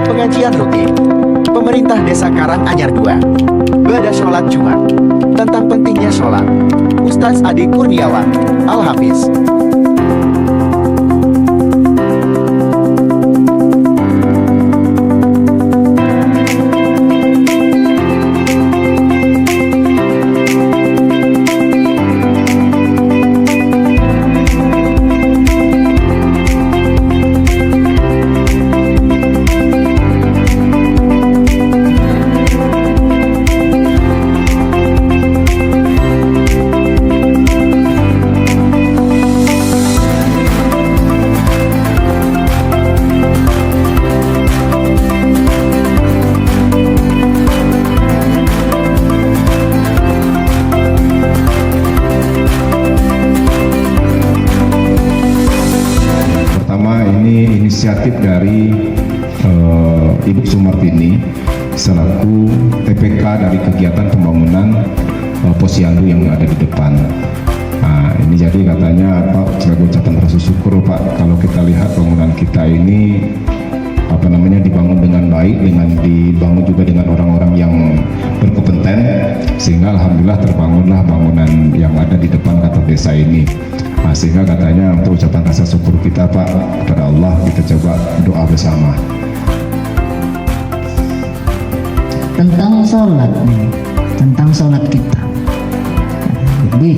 pengajian rutin, Pemerintah Desa Karanganyar II, Bada Sholat Jumat, tentang pentingnya sholat, Ustadz Adi Kurniawan, Al-Hafiz. Inisiatif dari Ibu Sumartini selaku TPK dari kegiatan pembangunan posyandu yang ada di depan. Nah, ini jadi katanya Pak sebagai ucapan rasa syukur Pak, kalau kita lihat bangunan kita ini dibangun dengan baik, dengan dibangun juga dengan orang-orang yang berkompeten, sehingga alhamdulillah terbangunlah bangunan yang ada di depan kantor desa ini. Nah, sehingga katanya untuk ucapan rasa syukur kita Pak kepada Allah, kita coba doa bersama. Tentang sholat nih, tentang sholat kita. Jadi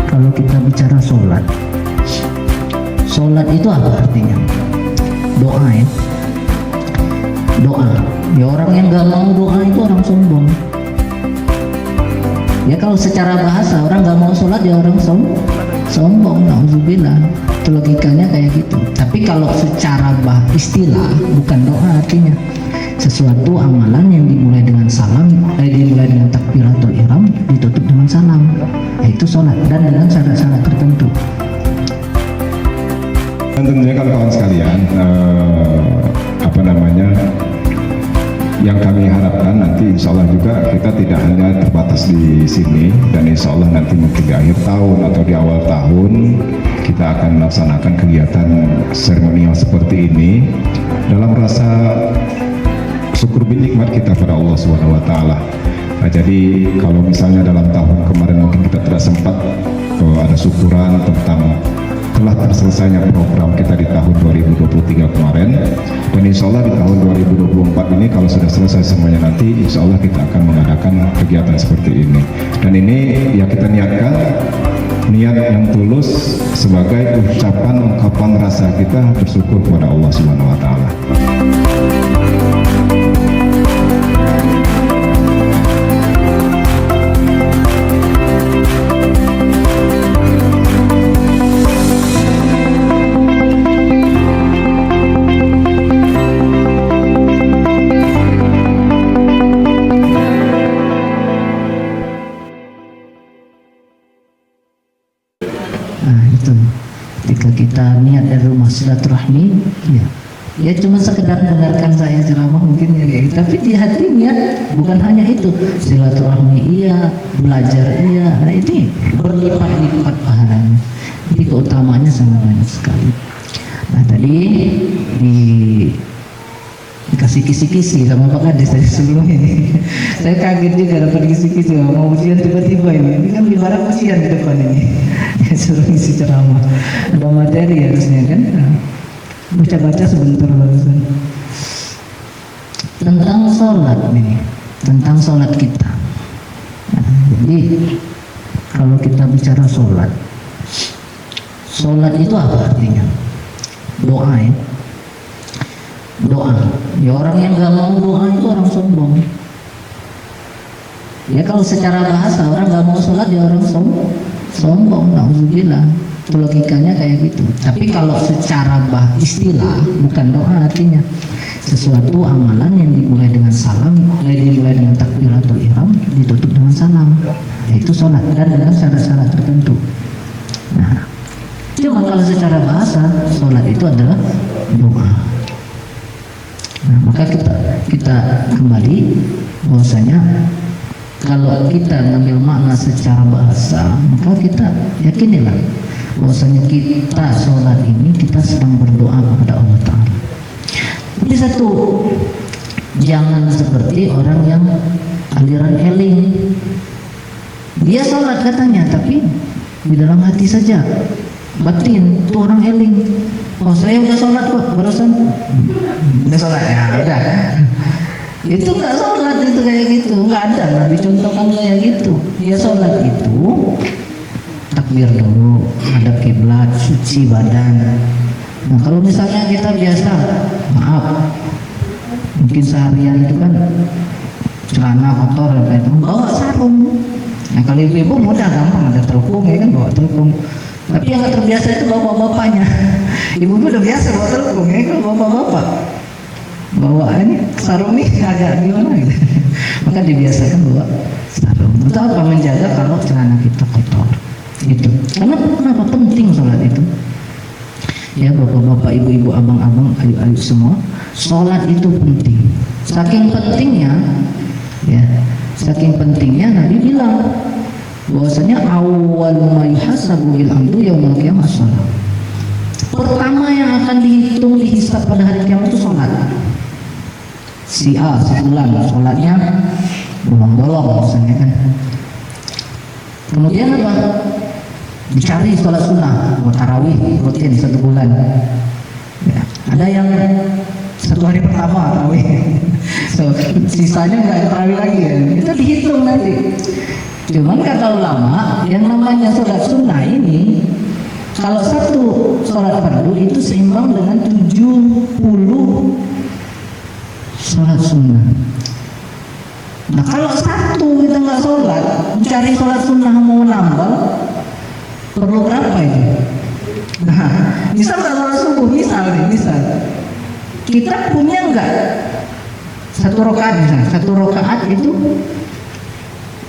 kalau kita bicara sholat, sholat itu apa artinya? Doa ya. Doa. Ya orang yang nggak mau doa itu orang sombong. Ya kalau secara bahasa orang nggak mau sholat ya orang sombong, nauzubillah. Itu logikanya kayak gitu. Tapi kalau secara istilah bukan doa artinya sesuatu amalan yang dimulai dengan salam, dimulai dengan takbiratul ihram, ditutup dengan salam. Itu sholat dan dengan syarat-syarat tertentu. Dan tentunya kawan-kawan sekalian, yang kami harapkan nanti insya Allah juga kita tidak hanya terbatas di sini, dan insya Allah nanti mungkin di akhir tahun atau di awal tahun kita akan melaksanakan kegiatan seremonial seperti ini dalam rasa syukur nikmat kita pada Allah Subhanahu wa Ta'ala. Nah, jadi kalau misalnya dalam tahun kemarin mungkin kita tidak sempat ada syukuran tentang telah terselesainya program kita di tahun 2023 kemarin, dan insya Allah di tahun 2024 ini kalau sudah selesai semuanya nanti insya Allah kita akan mengadakan kegiatan seperti ini. Dan ini ya kita niatkan niat yang tulus sebagai ungkapan rasa kita bersyukur kepada Allah Subhanahu wa Ta'ala. Nah itu, ketika kita niat dari rumah silaturahmi, ya cuma sekedar mendengarkan saya ceramah mungkin ya kayak gitu. Tapi di hati niat bukan hanya itu, silaturahmi iya, belajar iya. Nah ini berlipat-lipat pahalanya. Jadi keutamaannya sangat banyak sekali. Nah tadi dikasih kisi-kisi sama Pak Kades tadi sebelumnya ini. Saya kaget juga dapat kisi-kisi, mau ujian tiba-tiba ini kan ibarat ujian di depan ini. Ya suruh isi ceramah, ada materi harusnya kan. Baca-baca sebentar barusan. Tentang sholat nih, tentang sholat kita. Nah, jadi kalau kita bicara sholat, sholat itu apa artinya? Doa ya. Doa. Ya orang yang nggak mau doa itu orang sombong. Ya kalau secara bahasa orang nggak mau sholat ya orang sombong, nauzubillah. Itu logikanya kayak gitu. Tapi kalau secara istilah bukan doa artinya sesuatu amalan yang dimulai dengan salam, dimulai dengan takbiratul ihram, ditutup dengan salam. Itu sholat dan dengan syarat-syarat tertentu. Nah, cuma kalau secara bahasa sholat itu adalah doa. Nah, maka kita kembali bahwasanya kalau kita mengambil makna secara bahasa, maka kita yakinilah bahwasanya kita sholat ini kita sedang berdoa kepada Allah Ta'ala. Tapi satu, jangan seperti orang yang aliran eling. Dia sholat katanya, tapi di dalam hati saja batin, itu orang eling. Oh, saya udah sholat kok, barusan udah sholat ya, udah. Itu nggak sholat, itu kayak gitu, nggak ada Nabi contohkan kayak gitu. Dia sholat itu takbir dulu, ada kiblat, suci badan. Nah kalau misalnya kita biasa, maaf, mungkin seharian itu kan celana kotor, itu bawa sarung. Nah kalau ibu-ibu mudah, gampang, ada telpung ya kan, bawa telpung. Tapi yang nggak terbiasa itu bawa bapaknya. Ibu-ibu udah biasa bawa telpung ya, kalau bapak-bapak bawa ini sarung nih agak gimana gitu. Maka dibiasakan bawa sarung. Untuk apa? Menjaga kalau celana kita kotor. Gitu. Karena kenapa penting sholat itu? Ya bapak-bapak, ibu-ibu, abang-abang, ayu-ayu semua, sholat itu penting. Saking pentingnya, ya, saking pentingnya Nabi bilang bahwasanya awal ma yuhasabu bil abdu yaumil qiyamah shalah. Pertama yang akan dihitung, dihisab pada hari kiamat itu sholat. Si A sebulan sholatnya bolong-bolong misalnya kan. Kemudian apa? Dicari sholat sunnah, mau tarawih rutin 1 bulan. Ya, ada yang 1 hari pertama tarawih, so, sisanya nggak tarawih lagi ya. Itu dihitung nanti. Cuman kata ulama, yang namanya sholat sunnah ini, kalau 1 sholat fardu itu seimbang dengan 70 sholat sunnah. Nah kalau 1 kita nggak sholat, mencari sholat sunnah mau nambah, perlu berapa ini? Nah, misal kalau subuh, misal kita punya nggak 1 rakaat, misal 1 rakaat itu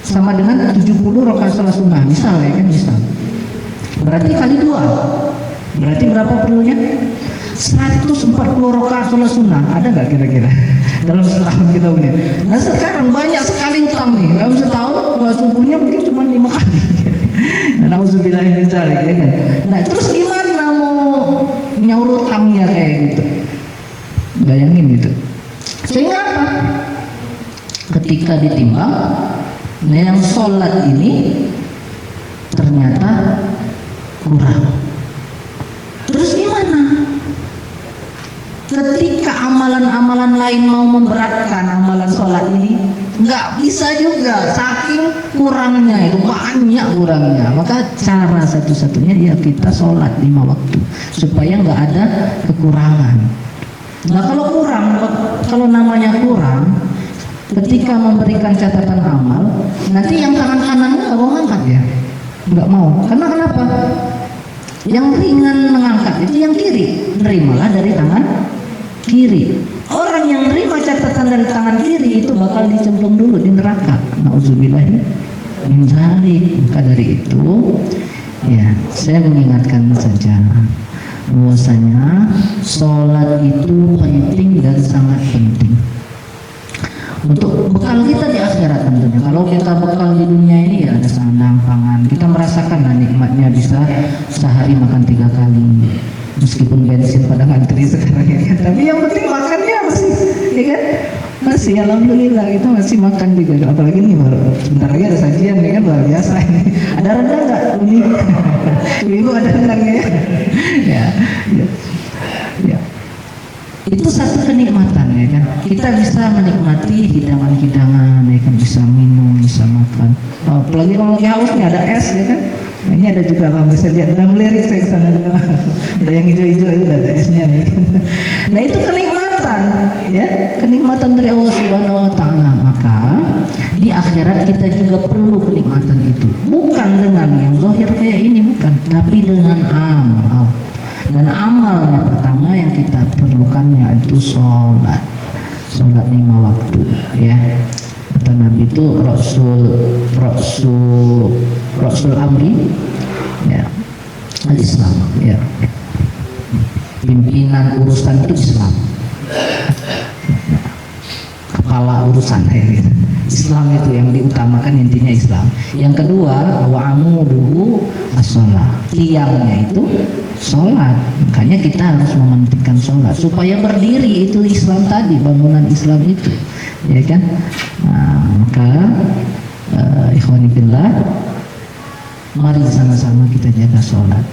sama dengan 70 rakaat sholat sunnah, misal ya kan, misal. Berarti kali 2, berarti berapa perlunya? 140 rakaat sholat sunnah. Ada nggak kira-kira dalam setahun kita punya? Nah sekarang banyak sekali utang nih. Dalam setahun subuhnya mungkin cuma 5 kali. Nauzubillah min dzalik ya kan. Nah terus gimana mau nyaur utangnya kayak gitu? Bayangin gitu. Sehingga apa? Ketika ditimbang, nah yang sholat ini ternyata kurang. Terus gimana? Ketika amalan-amalan lain mau memberatkan amalan sholat ini, nggak bisa juga, saking kurangnya itu, banyak kurangnya. Maka cara satu-satunya ya kita sholat 5 waktu supaya nggak ada kekurangan. Nah kalau kurang, kalau namanya kurang, ketika memberikan catatan amal, nanti yang tangan kanan nggak mau angkat ya, nggak mau. Karena kenapa? Yang ringan mengangkat itu yang kiri, nerimalah dari tangan kiri. Orang yang nerima catatan dari tangan kiri itu bakal dicemplung dulu di neraka. Nauzubillah min dzalik. Maka dari itu, ya saya mengingatkan saja bahwasanya sholat itu penting dan sangat penting untuk bekal kita di akhirat tentunya. Kalau kita bekal di dunia ini ya ada sandang, pangan, kita merasakan nikmatnya bisa sehari makan 3 kali. Meskipun bensin pada ngantri sekarang ya kan, tapi yang penting makannya masih, ya kan, masih alhamdulillah kita masih makan juga. Apalagi nih baru sebentar lagi ada sajian ya kan, luar biasa ini. Ada rendang nggak? Ibu ada rendangnya ya? Ya. Itu satu kenikmatan ya kan. Kita bisa menikmati hidangan-hidangan ya kan, bisa minum, bisa makan. Apalagi kalau lagi haus nih ada es ya kan. Nah, ini ada juga kalau bisa lihat dalam lirik saya kesana ada yang hijau-hijau itu ada esnya ya kan. Nah itu kenikmatan ya, kenikmatan dari Allah Subhanahu Wa Taala. Maka di akhirat kita juga perlu kenikmatan itu, bukan dengan yang zahir kayak ini, bukan, tapi dengan amal. Dan amalnya pertama yang kita perlukannya itu sholat 5 waktu ya. Kata Nabi itu Rasul Amri ya, al-Islam ya, pimpinan urusan itu Islam, kepala urusan ya. Islam itu yang diutamakan, intinya Islam. Yang kedua, wa amuduhu as-shalah, tiangnya itu sholat. Makanya kita harus mementingkan sholat supaya berdiri itu Islam tadi, bangunan Islam itu, ya kan? Nah, maka ikhwani fillah, mari sama-sama kita jaga sholat,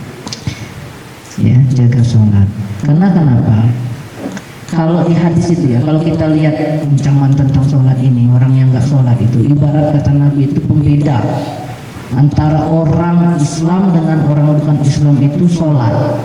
ya, jaga sholat. Karena kenapa? Kalau di hadis itu ya, kalau kita lihat ancaman tentang sholat ini, orang yang nggak sholat itu ibarat kata Nabi itu pembeda antara orang Islam dengan orang bukan Islam itu sholat.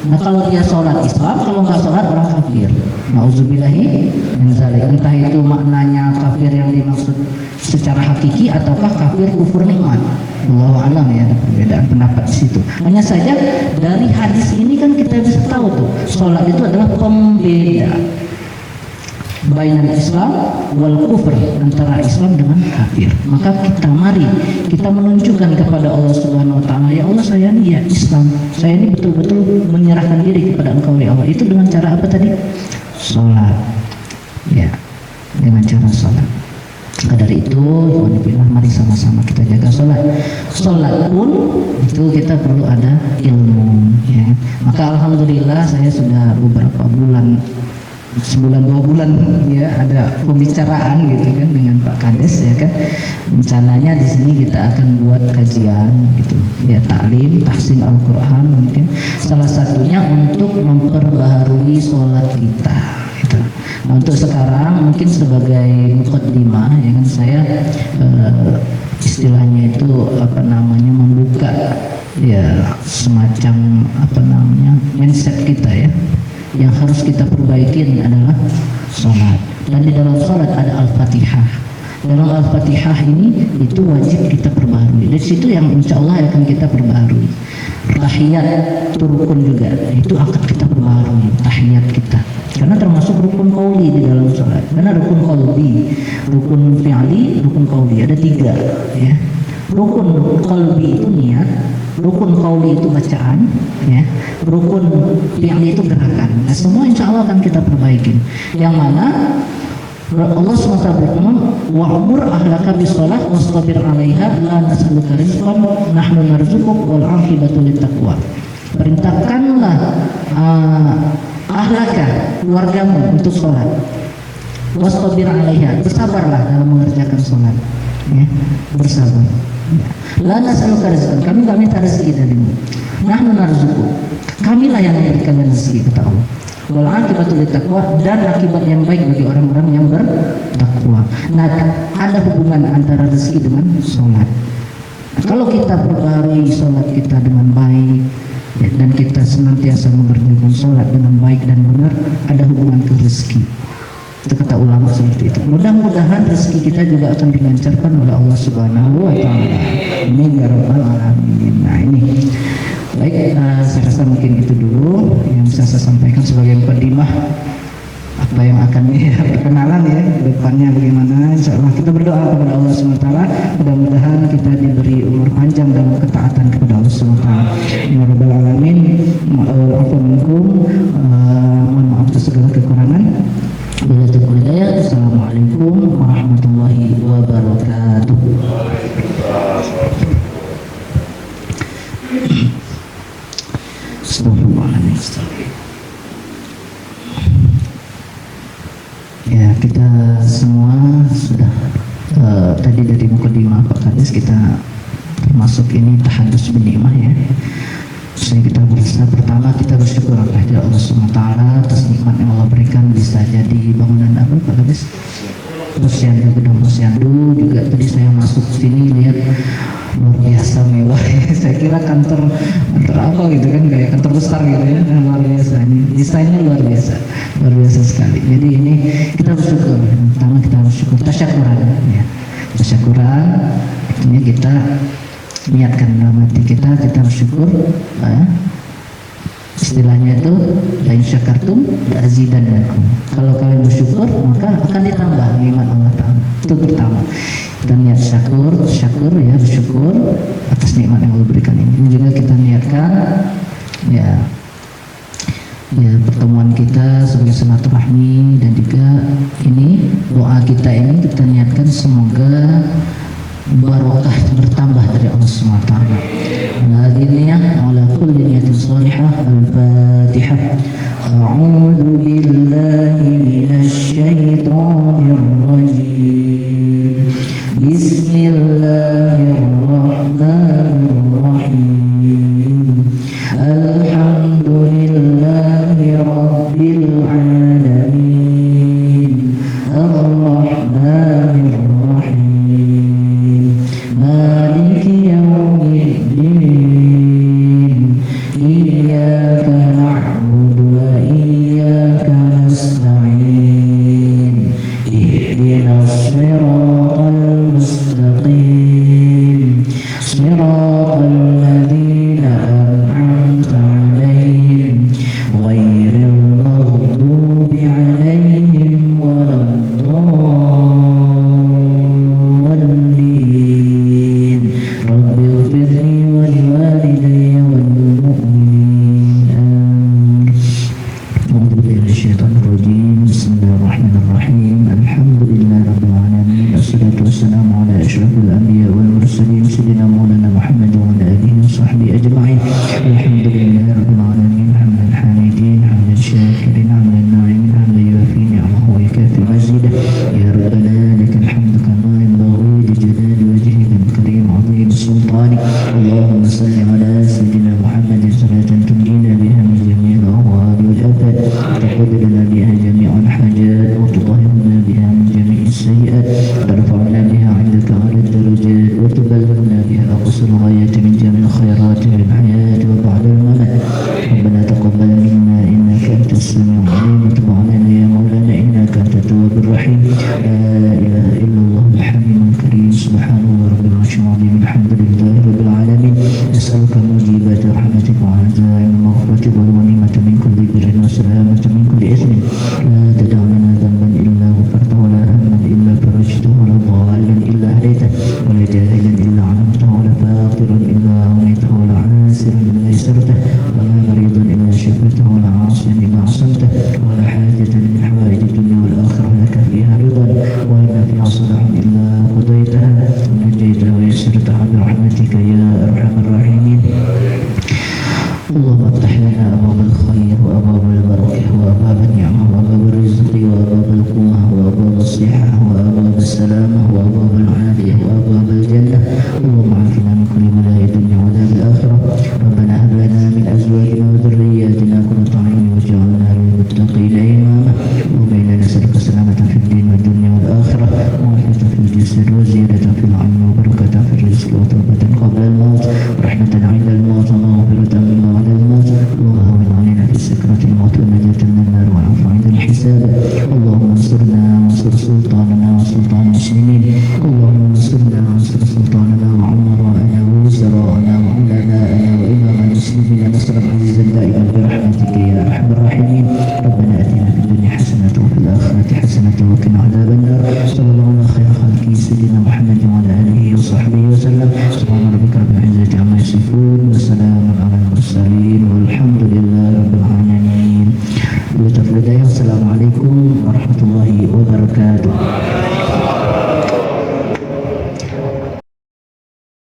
Nah kalau dia sholat Islam, kalau nggak sholat orang kafir. Nauzubillahi min dzalik. Entah itu maknanya kafir yang dimaksud secara hakiki ataukah kafir kufur nikmat. Wallahu alam, ya, ada perbedaan pendapat di situ. Hanya saja dari hadis ini kan kita bisa tahu tuh, sholat itu adalah pembeda bainal Islam wal kufur, antara Islam dengan kafir. Maka kita mari kita menunjukkan kepada Allah Subhanahu wa taala, ya Allah, saya ini ya Islam, saya ini betul-betul menyerahkan diri kepada Engkau ya Allah. Itu dengan cara apa tadi? Salat. Ya, dengan cara salat. Maka dari itu, mari sama-sama kita jaga salat. Salat pun itu kita perlu ada ilmu, ya. Maka alhamdulillah saya sudah beberapa bulan, sebulan 2 bulan ya, ada pembicaraan gitu kan dengan Pak Kades, ya kan. Rencananya di sini kita akan buat kajian gitu ya, taklim tahsin Al-Qur'an, mungkin salah satunya untuk memperbaharui sholat kita gitu. Nah, untuk sekarang mungkin sebagai muqaddimah, ya kan, saya istilahnya itu apa namanya, membuka ya semacam apa namanya mindset kita ya. Yang harus kita perbaiki adalah sholat. Dan di dalam sholat ada Al-Fatihah. Dalam Al-Fatihah ini itu wajib kita perbaharui. Dari situ yang insya Allah akan kita perbaharui. Tahiyat itu rukun juga, itu akan kita perbaharui tahiyat kita. Karena termasuk rukun qauli di dalam sholat. Karena rukun qalbi, rukun fi'li, rukun qauli, ada 3 ya. Rukun qalbi itu niat, rukun qauli itu bacaan, ya, rukun fi'li itu gerakan. Nah, semua insya Allah akan kita perbaiki. Yang mana Allah SWT berfirman, wa'mur ahlaka bisolah wastabir 'alaiha la nas'aluka rizqan nahnu narzuquk wal 'aqibatu littaqwa. Perintahkanlah ahlaka, keluargamu, untuk sholat. Wastabir 'alaiha, bersabarlah dalam mengerjakan sholat, ya, bersabar. La nas'aluka rizqan, kami gak minta rezeki darimu. Nahnu narzuquk, kamilah yang memberikan rezeki, kata Allah. Wal 'aqibatu littaqwa, dan akibat yang baik bagi orang-orang yang bertakwa. Nah, ada hubungan antara rezeki dengan sholat. Kalau kita perbaharui sholat kita dengan baik, ya, dan kita senantiasa mengerjakan sholat dengan baik dan benar, ada hubungan ke rezeki. Itu kata ulama seperti itu. Mudah-mudahan rezeki kita juga akan dilancarkan oleh Allah Subhanahu wa taala. Amin ya rabbal alamin. Nah, ini baik, saya rasa mungkin itu dulu yang bisa saya sampaikan sebagai mukadimah apa yang akan perkenalan ya, depannya bagaimana. Insyaallah kita berdoa kepada Allah SWT, mudah-mudahan kita diberi umur panjang dalam ketaatan kepada Allah SWT. Ya rabbal alamin. Mohon maaf atas segala kekurangan. Assalamualaikum warahmatullahi wabarakatuh. Astagfirullahaladzim. Ya, kita semua sudah tadi dari mukadimah Pak Kades, kita termasuk ini tahadus binikmah ya. Jadi kita berusaha, pertama kita bersyukur kepada Allah SWT atas nikmat yang Allah berikan, bisa jadi bangunan apa Pak Kades? Posyandu, gedung posyandu. Juga tadi saya masuk sini lihat luar biasa mewah ya. Saya kira kantor apa gitu kan, kayak kantor besar gitu ya. Nah, luar biasa, ini desainnya luar biasa sekali. Jadi ini kita bersyukur. Pertama kita bersyukur, tasyakuran ya. Tasyakuran artinya kita niatkan dalam hati kita bersyukur, istilahnya itu la in syakartum la azidannakum. Kalau kalian bersyukur maka akan ditambah nikmat Allah Ta'ala. Itu pertama, kita niat syukur ya, bersyukur atas nikmat yang Allah berikan ini. Ini juga kita niatkan ya pertemuan kita sebagai silaturahmi, dan juga ini doa kita ini kita niatkan semoga barokah bertambah dari Allah SWT. Hadhihi ala kulli niyatin salihah. Al-Fatihah. A'udzu billahi minasy syaithanir rajim. Bismillahirrahmanirrahim. Alhamdulillahi rabbil alamin. Ar-Rahmanir Rahim. Maliki yaumiddin. Iyyaka na'budu wa iyyaka nasta'in. Ihdinas siratal mustaqim. Siratal ladzina an'amta 'alaihim ghairil maghdubi 'alaihim waladdallin. Rabbi ighfirli wa liwalidayya wal mu'minin. Amin. أعوذ بالله من الشيطان الرجيم. بسم الله الرحمن الرحيم. الحمد لله رب العالمين. الصلاة والسلام على أشرف الأنبياء والمرسلين سيدنا مولانا محمد وعلى آله وصحبه أجمعين. الحمد لله رب العالمين حمدا الحامدين حمدا الشاكرين حمدا الناعمين حمدا يوافي نعمه ويكافي مزيده. يا ربنا لك الحمد كما ينبغي لجلال وجهك الكريم عظيم سلطانك. اللهم صل على سيدنا محمد صلاة تنجينا بها من جميع الأهوال والآفات وتقضي لنا بها جميع الحاجات وتطهرنا بها من جميع السيئات وترفعنا بها عندك على الدرجات وتبلغنا بها أقصى الغايات من جميع الخيرات في الحياة وبعد الممات. ربنا تقبل منا إنك أنت السميع العليم وتب علينا يا مولانا إنك أنت التواب الرحيم. لا إله إلا الله الحليم الكريم. سبحان الله رب العرش العظيم. الحمد لله رب العالمين. نسألك موجبات رحمتك وعزائم مغفرتك والغنيمة من كل بر وسلامة من كل إثم. لا تدع لنا ذنبا إلا غفرته ولا هما إلا فرجته ولا ضالا إلا هديته ولا جاهلا إلا علمته ولا فاقرا إلا أغنيته ولا عاسرا إلا يسرته ولا مريضا إلا شفيته ولا عاصيا إلا عصمته ولا حاجة من حوائج الدنيا والآخرة لك فيها رضا ولا فيها صلاح إلا قضيتها ونجيتها ويسرتها برحمتك يا أرحم الراحمين. اللهم افتح لنا أبواب الخير وأبواب البركة وأبواب النعمة وأبواب الرزق وأبواب القوة وأبواب الصحة وأبواب السلامة وأبواب العافية وأبواب الجنة. اللهم عافنا من كل بلاء الدنيا وعذاب الآخرة. ربنا هب لنا من أزواجنا وذرياتنا قرة أعين واجعلنا للمتقين إماما. اللهم إنا نسألك السلامة في الدين والدنيا والآخرة وعافية في الجسد وزيادة في العلم وبركة في الرزق وتوبة قبل الموت ورحمة عند الموت ومغفرة مما بعد الموت. اللهم هون علينا في سكرة الموت ونجاة من النار والعفو عند الحساب. اللهم انصرنا وانصر سلطاننا وسلطان المسلمين. اللهم انصرنا وانصر سلطاننا وعمراءنا ووزراءنا وعلماءنا وإمام المسلمين نصرا عزيزا دائما برحمتك يا أرحم الراحمين. ربنا آتنا في الدنيا حسنة وفي الآخرة حسنة وقنا عذاب النار. صلى الله على خير خلقه سيدنا